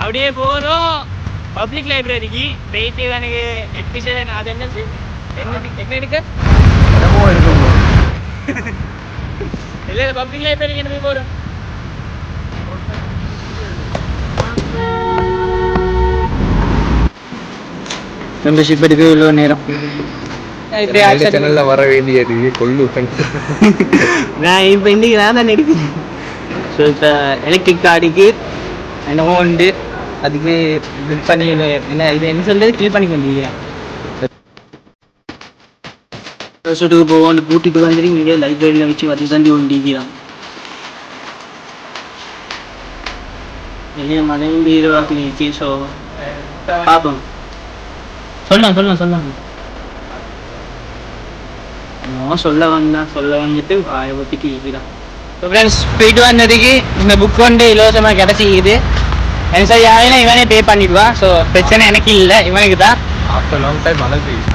அப்படியே போறோம் பப்ளிக் லைப்ரரிக்கு போயிட்டு எனக்கு எக்ஸிபிஷன் அது என்னது என்ன எடுக்க இல்லை பப்ளிக் லைப்ரரிக்கு என்ன போய் போறோம். மெம்பர்ஷிப் எடுக்க இவ்வளோ நேரம் வர வேண்டியது கொள்ளு. நான் இப்போ இன்னைக்கு நான் தான் எடுக்கிறேன். ஸோ இப்போ எலக்ட்ரிக் கார்டுக்கு என்னமோ உண்டு அதுக்கு பில் பண்ணி என்ன இது என்ன சொல்றது கிளியர் பண்ணி வந்தீங்க. வருஷத்துக்கு போவோம் கூட்டிட்டு வந்துட்டு இங்கே லைப்ரரியில் வச்சு வந்து தாண்டி ஒன்று தான் வெளியே மழையும் வீரவாக்கு. ஸோ பார்ப்போம். சொல்லலாம் சொல்ல வந்துட்டு வாயை பற்றிட்டு இதுதான். ஸோ ஃப்ரெண்ட்ஸ் போயிட்டு வந்ததுக்கு இந்த புக் வந்து இலவசமாக கிடச்சிக்குது. எனக்கு சரி யாரையும் இவனே பே பண்ணிடுவான். ஸோ பிரச்சனை எனக்கு இல்லை, இவனுக்கு தான். ஆஃப்டர் லாங் டைம் மழை பெய்யுது.